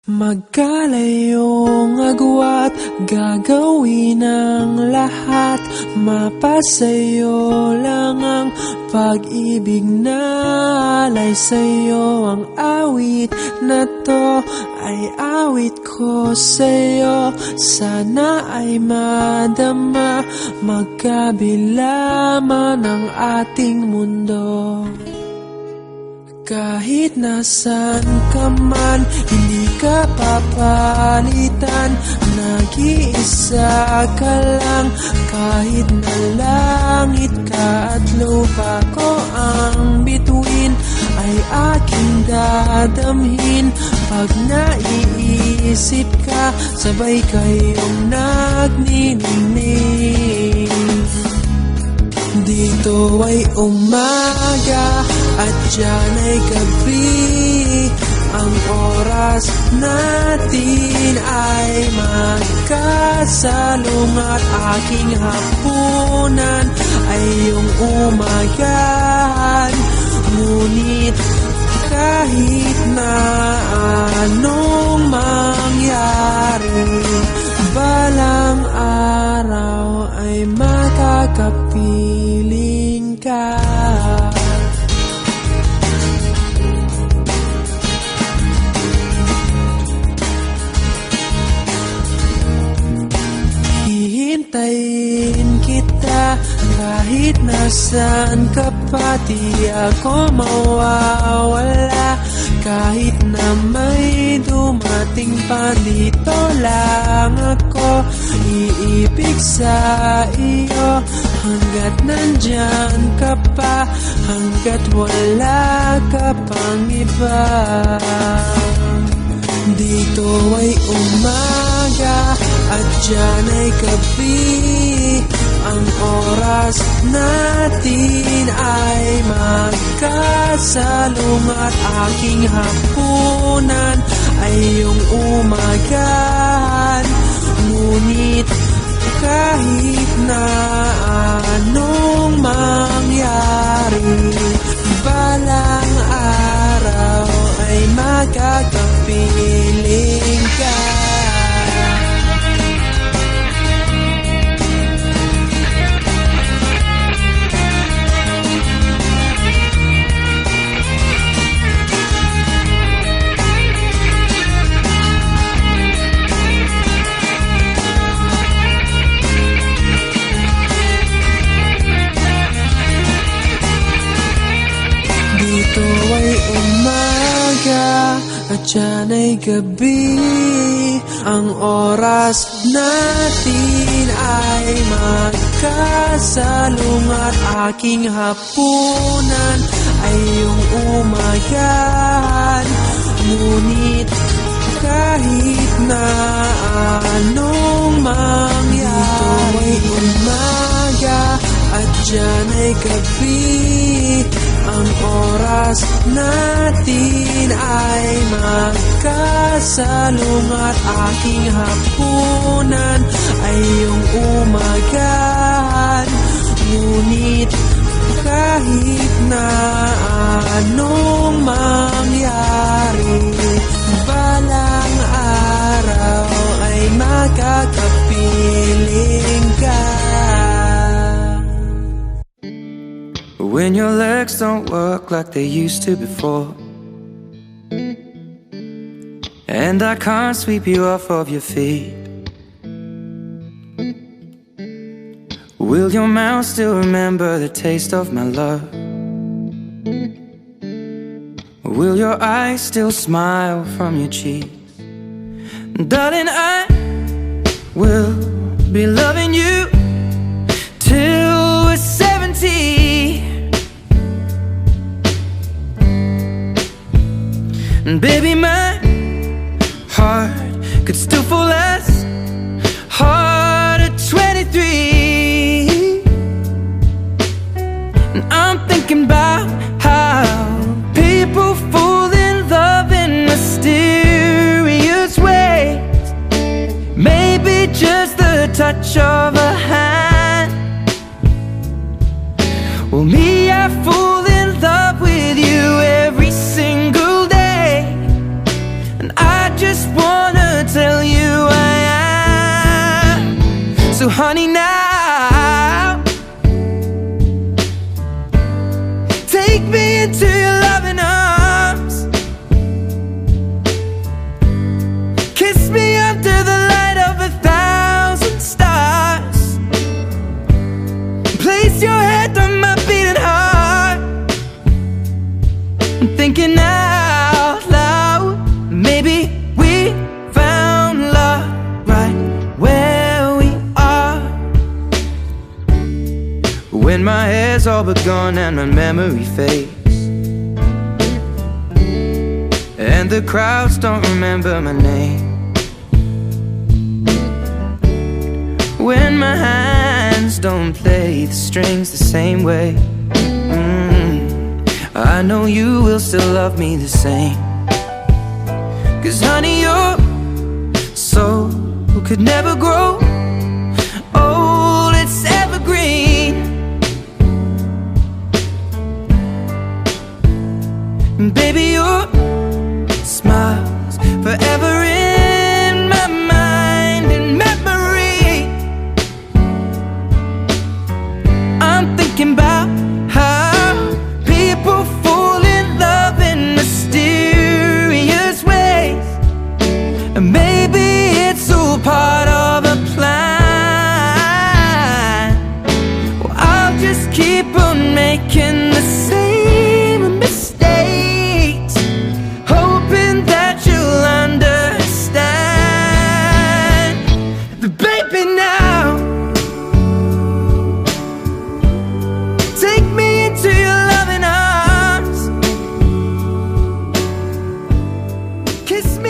Magkalayong agwat, gagawin ang lahat. Mapasayo lang ang pag-ibig na alay sa'yo. Ang awit na to ay awit ko sa'yo. Sana ay madama, magkabila man ang ating mundo. Kahit nasan ka man, hindi ka papalitan. Nag-iisa ka lang, kahit na langit ka at lupa ko ang bituin, ay aking dadamhin. Pag naiisip ka, sabay kayong nagniningning. Dito ay umaga at dyan ay gabi. Ang oras natin ay magkasalong at aking hapunan ay iyong umagahan. Ngunit kahit na anong mangyari, balang araw ay makakapiling ka. Hihintayin kita kahit nasaan ka pa, di ako mawawala. Kahit na may dumating pa, dito lang ako iibig sa iyo. Hanggat nandyan ka pa, hanggat wala ka pang iba. Dito ay umaga at dyan ay gabi. Ang oras natin ay magkasalong at aking hapunan ay iyong umagahan. Ngunit kahit na anong mangyari, balang araw ay magkakapiling ka. Dito ay umaga at dyan ay gabi. Ang oras natin ay magkasalong at aking hapunan ay iyong umagahan. Ngunit kahit na anong mangyari, dito ay umaga at dyan ay gabi. Ang oras natin ay magkasalong at aking hapunan ay iyong umagahan. Ngunit kahit na anong mangyari, balang araw ay makakapiling ka. When your legs don't work like they used to before, and I can't sweep you off of your feet, will your mouth still remember the taste of my love? Will your eyes still smile from your cheeks? Darling, I will be loving you till we're 70. And baby, my heart could still fall as hard at 23. And I'm thinking about how people fall in love in mysterious ways. Maybe just the touch of a hand. Well, me, I fall in love with you every single day. And I just want Take me into your loving arms. Kiss me under the light of 1,000 stars. Place your head on my beating heart. I'm thinking out loud, maybe we found love right where we are. When my hair's all but gone and my memory fades, and the crowds don't remember my name, when my hands don't play the strings the same way, I know you will still love me the same. 'Cause honey, your soul could never grow old, it's evergreen. And baby, your smile's forever in my mind and memory. I'm thinking about how people fall in love in mysterious ways, and maybe it's all part of a plan. Well, I'll just keep on making the same mistakes, hoping that you'll understand. But baby, now take me into your loving arms. Kiss me